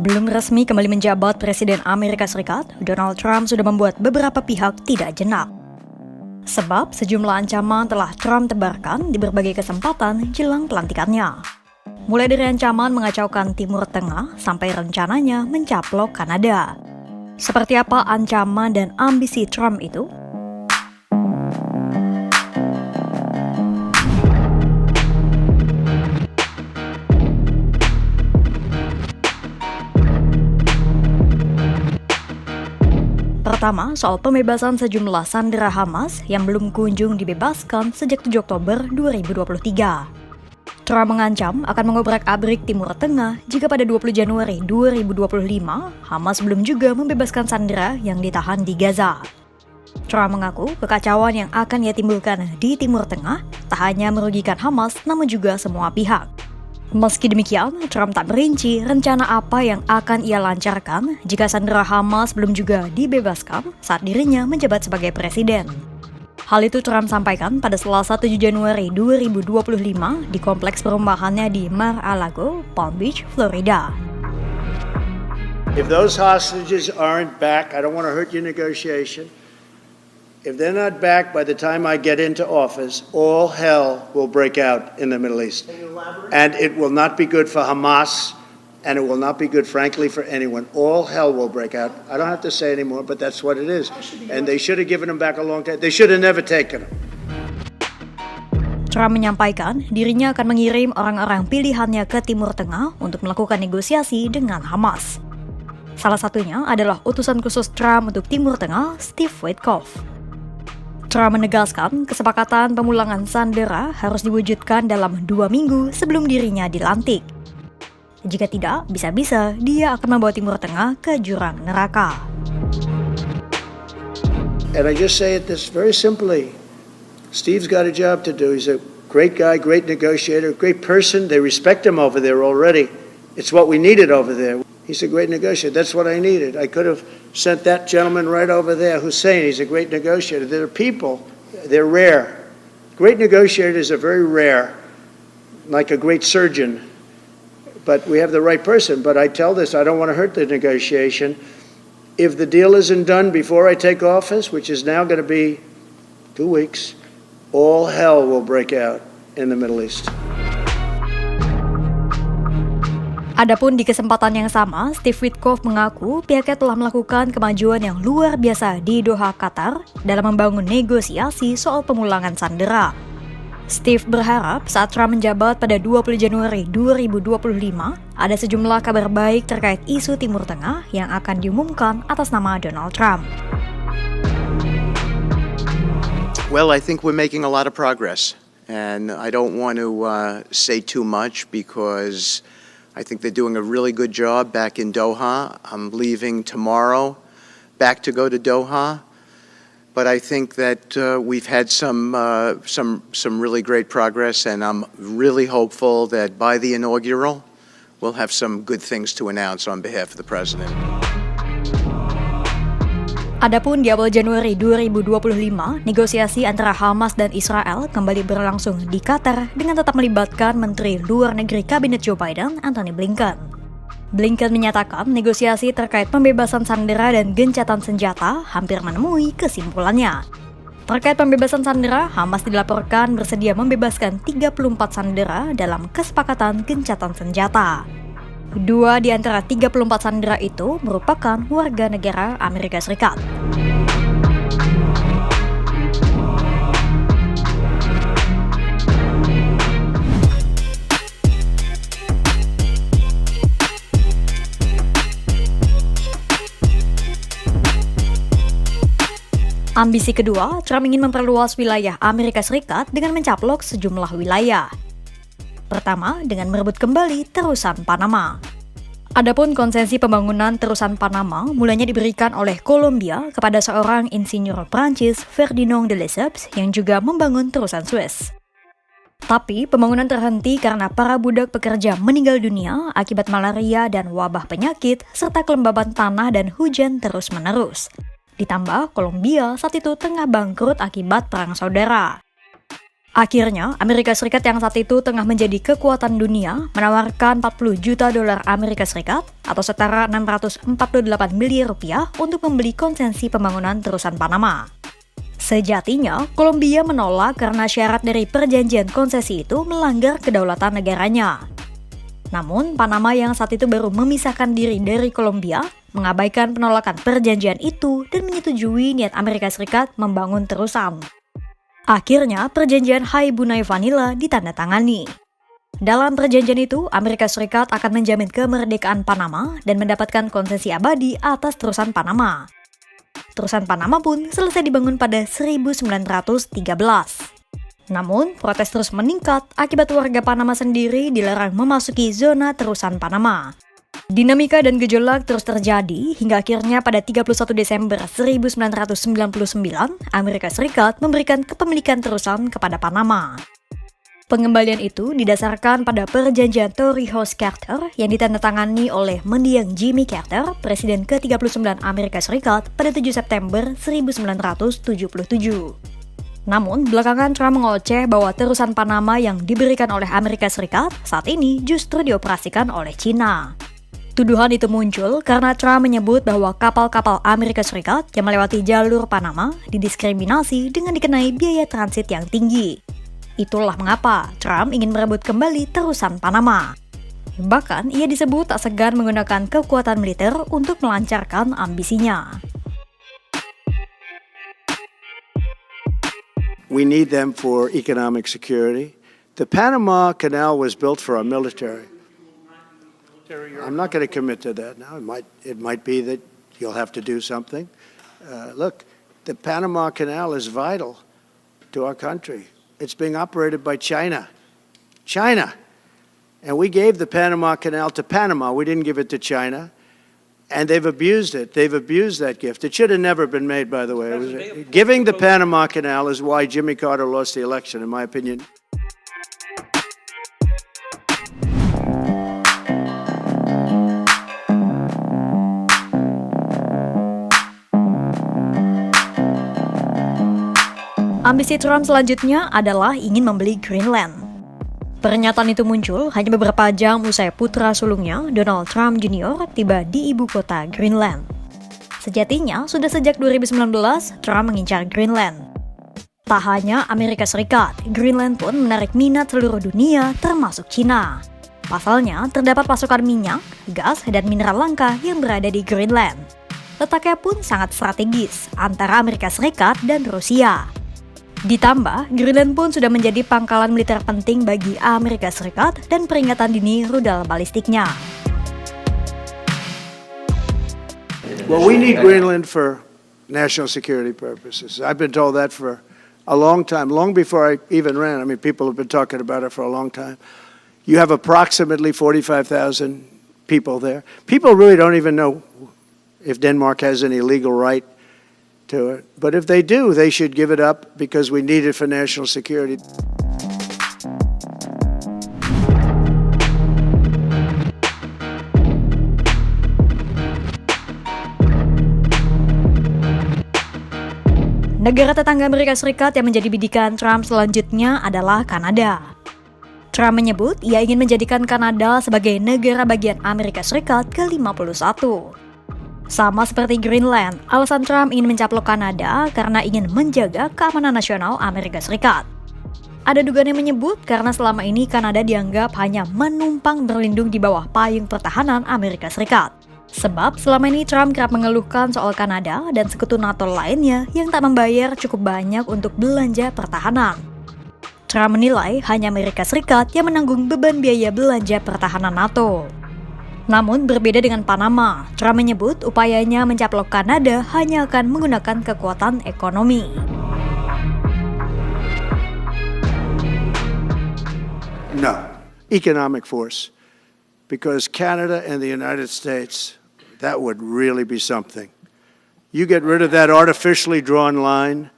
Belum resmi kembali menjabat Presiden Amerika Serikat, Donald Trump sudah membuat beberapa pihak tidak jenak. Sebab sejumlah ancaman telah Trump tebarkan di berbagai kesempatan jelang pelantikannya. Mulai dari ancaman mengacaukan Timur Tengah sampai rencananya mencaplok Kanada. Seperti apa ancaman dan ambisi Trump itu? Pertama, soal pembebasan sejumlah sandera Hamas yang belum kunjung dibebaskan sejak 7 Oktober 2023. Trump mengancam akan mengobrak-abrik Timur Tengah jika pada 20 Januari 2025, Hamas belum juga membebaskan sandera yang ditahan di Gaza. Trump mengaku kekacauan yang akan ia timbulkan di Timur Tengah tak hanya merugikan Hamas namun juga semua pihak. Meski demikian, Trump tak merinci rencana apa yang akan ia lancarkan jika sandera Hamas belum juga dibebaskan saat dirinya menjabat sebagai presiden. Hal itu Trump sampaikan pada Selasa 7 Januari 2025 di kompleks perumahannya di Mar-a-Lago, Palm Beach, Florida. If those hostages aren't back, I don't want to hurt your negotiation. If they're not back by the time I get into office, all hell will break out in the Middle East. And it will not be good for Hamas, and it will not be good, frankly, for anyone. All hell will break out. I don't have to say anymore, but that's what it is. And they should have given them back a long time. They should have never taken them. Trump menyampaikan dirinya akan mengirim orang-orang pilihannya ke Timur Tengah untuk melakukan negosiasi dengan Hamas. Salah satunya adalah utusan khusus Trump untuk Timur Tengah, Steve Witkoff. Trump menegaskan kesepakatan pemulangan sandera harus diwujudkan dalam 2 minggu sebelum dirinya dilantik. Jika tidak, bisa-bisa dia akan membawa Timur Tengah ke jurang neraka. And I just say it this very simply. Steve's got a job to do. He's a great guy, great negotiator, great person. They respect him over there already. It's what we needed over there. He's a great negotiator. That's what I needed. I could have sent that gentleman right over there, Hussein. He's a great negotiator. There are people, they're rare. Great negotiators are very rare, like a great surgeon. But we have the right person. But I tell this, I don't want to hurt the negotiation. If the deal isn't done before I take office, which is now going to be 2 weeks, all hell will break out in the Middle East. Adapun di kesempatan yang sama, Steve Witkoff mengaku pihaknya telah melakukan kemajuan yang luar biasa di Doha, Qatar dalam membangun negosiasi soal pemulangan sandera. Steve berharap saat Trump menjabat pada 20 Januari 2025, ada sejumlah kabar baik terkait isu Timur Tengah yang akan diumumkan atas nama Donald Trump. Well, I think we're making a lot of progress, and I don't want to say too much because I think they're doing a really good job back in Doha. I'm leaving tomorrow back to go to Doha. But I think that we've had some really great progress, and I'm really hopeful that by the inaugural, we'll have some good things to announce on behalf of the President. Adapun di awal Januari 2025, negosiasi antara Hamas dan Israel kembali berlangsung di Qatar dengan tetap melibatkan Menteri Luar Negeri Kabinet Joe Biden, Antony Blinken. Blinken menyatakan negosiasi terkait pembebasan sandera dan gencatan senjata hampir menemui kesimpulannya. Terkait pembebasan sandera, Hamas dilaporkan bersedia membebaskan 34 sandera dalam kesepakatan gencatan senjata. 2 di antara 34 sandera itu merupakan warga negara Amerika Serikat. Ambisi kedua, Trump ingin memperluas wilayah Amerika Serikat dengan mencaplok sejumlah wilayah. Pertama, dengan merebut kembali terusan Panama. Adapun konsesi pembangunan terusan Panama mulanya diberikan oleh Kolombia kepada seorang insinyur Prancis, Ferdinand de Lesseps, yang juga membangun terusan Suez. Tapi pembangunan terhenti karena para budak pekerja meninggal dunia akibat malaria dan wabah penyakit serta kelembaban tanah dan hujan terus-menerus. Ditambah Kolombia saat itu tengah bangkrut akibat perang saudara. Akhirnya, Amerika Serikat yang saat itu tengah menjadi kekuatan dunia menawarkan 40 juta dolar Amerika Serikat atau setara 648 miliar rupiah untuk membeli konsensi pembangunan terusan Panama. Sejatinya, Kolombia menolak karena syarat dari perjanjian konsesi itu melanggar kedaulatan negaranya. Namun, Panama yang saat itu baru memisahkan diri dari Kolombia mengabaikan penolakan perjanjian itu dan menyetujui niat Amerika Serikat membangun terusan. Akhirnya, perjanjian Hai-Bunai Vanilla ditandatangani. Dalam perjanjian itu, Amerika Serikat akan menjamin kemerdekaan Panama dan mendapatkan konsesi abadi atas terusan Panama. Terusan Panama pun selesai dibangun pada 1913. Namun, protes terus meningkat akibat warga Panama sendiri dilarang memasuki zona terusan Panama. Dinamika dan gejolak terus terjadi hingga akhirnya pada 31 Desember 1999, Amerika Serikat memberikan kepemilikan terusan kepada Panama. Pengembalian itu didasarkan pada perjanjian Torrijos-Carter yang ditandatangani oleh mendiang Jimmy Carter, Presiden ke-39 Amerika Serikat pada 7 September 1977. Namun, belakangan Trump mengoceh bahwa terusan Panama yang diberikan oleh Amerika Serikat saat ini justru dioperasikan oleh China. Tuduhan itu muncul karena Trump menyebut bahwa kapal-kapal Amerika Serikat yang melewati jalur Panama didiskriminasi dengan dikenai biaya transit yang tinggi. Itulah mengapa Trump ingin merebut kembali terusan Panama. Bahkan, ia disebut tak segan menggunakan kekuatan militer untuk melancarkan ambisinya. We need them for economic security. The Panama Canal was built for our military. I'm not going to commit to that now. It might be that you'll have to do something. Look, the Panama Canal is vital to our country. It's being operated by China. And we gave the Panama Canal to Panama. We didn't give it to China. And they've abused it. They've abused that gift. It should have never been made, by the way. Giving the Panama Canal is why Jimmy Carter lost the election, in my opinion. Ambisi Trump selanjutnya adalah ingin membeli Greenland. Pernyataan itu muncul hanya beberapa jam usai putra sulungnya, Donald Trump Jr., tiba di ibu kota Greenland. Sejatinya, sudah sejak 2019, Trump mengincar Greenland. Tak hanya Amerika Serikat, Greenland pun menarik minat seluruh dunia, termasuk China. Pasalnya, terdapat pasokan minyak, gas, dan mineral langka yang berada di Greenland. Letaknya pun sangat strategis antara Amerika Serikat dan Rusia. Ditambah, Greenland pun sudah menjadi pangkalan militer penting bagi Amerika Serikat dan peringatan dini rudal balistiknya. Well, we need Greenland for national security purposes. I've been told that for a long time, long before I even ran. I mean, people have been talking about it for a long time. You have approximately 45,000 people there. People really don't even know if Denmark has any legal right to it. But if they do, they should give it up because we need it for national security. Negara tetangga Amerika Serikat yang menjadi bidikan Trump selanjutnya adalah Kanada. Trump menyebut ia ingin menjadikan Kanada sebagai negara bagian Amerika Serikat ke-51. Sama seperti Greenland, alasan Trump ingin mencaplok Kanada karena ingin menjaga keamanan nasional Amerika Serikat. Ada dugaan yang menyebut karena selama ini Kanada dianggap hanya menumpang berlindung di bawah payung pertahanan Amerika Serikat. Sebab selama ini Trump kerap mengeluhkan soal Kanada dan sekutu NATO lainnya yang tak membayar cukup banyak untuk belanja pertahanan. Trump menilai hanya Amerika Serikat yang menanggung beban biaya belanja pertahanan NATO. Namun berbeda dengan Panama, Trump menyebut upayanya mencaplok Kanada hanya akan menggunakan kekuatan ekonomi. No, economic force. Because Canada and the United States, that would really be something. You get rid of that artificially drawn line,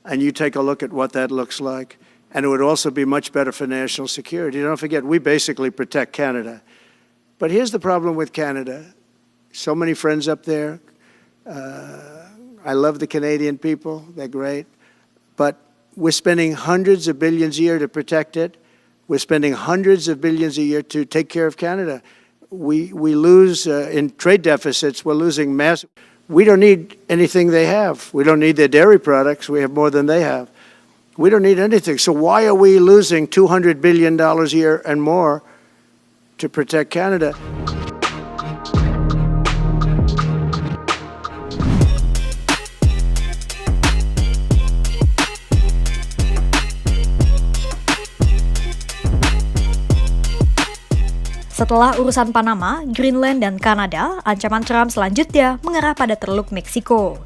and you take a look at what that looks like, and it would also be much better for national security. Don't forget, we basically protect Canada. But here's the problem with Canada. So many friends up there. I love the Canadian people. They're great. But We're spending hundreds of billions a year to protect it. We're spending hundreds of billions a year to take care of Canada. We lose in trade deficits. We're losing massive. We don't need anything they have. We don't need their dairy products. We have more than they have. We don't need anything. So why are we losing $200 billion a year and more to protect Canada? Setelah urusan Panama, Greenland, dan Kanada, ancaman Trump selanjutnya mengarah pada Teluk Meksiko.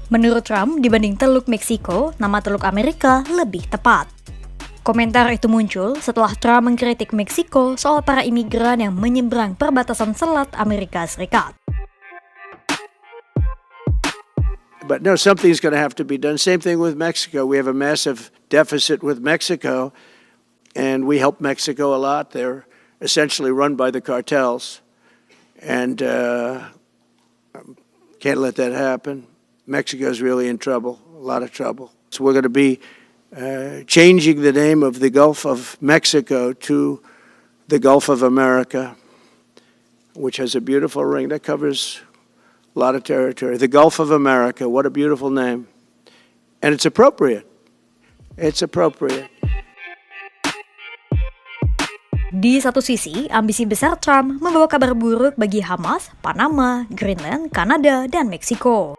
Menurut Trump, dibanding Teluk Meksiko, nama Teluk Amerika lebih tepat. Komentar itu muncul setelah Trump mengkritik Meksiko soal para imigran yang menyeberang perbatasan selat Amerika Serikat. But no, something's going to have to be done. Same thing with Mexico. We have a massive deficit with Mexico, and we help Mexico a lot. They're essentially run by the cartels, and can't let that happen. Mexico's really in trouble, a lot of trouble. So we're going to be changing the name of the Gulf of Mexico to the Gulf of America, which has a beautiful ring that covers a lot of territory. The Gulf of America, what a beautiful name. And it's appropriate. It's appropriate. Di satu sisi, ambisi besar Trump membawa kabar buruk bagi Hamas, Panama, Greenland, Kanada, dan Meksiko.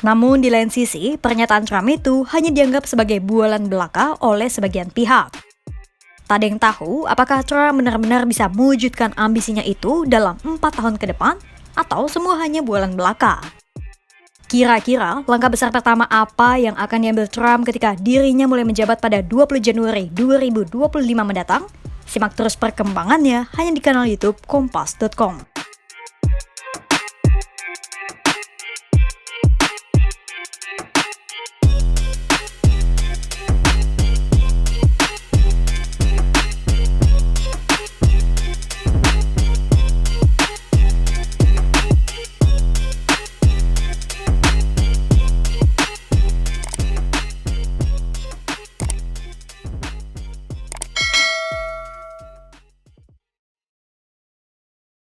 Namun di lain sisi, pernyataan Trump itu hanya dianggap sebagai bualan belaka oleh sebagian pihak. Tak ada yang tahu apakah Trump benar-benar bisa mewujudkan ambisinya itu dalam 4 tahun ke depan, atau semua hanya bualan belaka. Kira-kira langkah besar pertama apa yang akan diambil Trump ketika dirinya mulai menjabat pada 20 Januari 2025 mendatang? Simak terus perkembangannya hanya di kanal YouTube Kompas.com.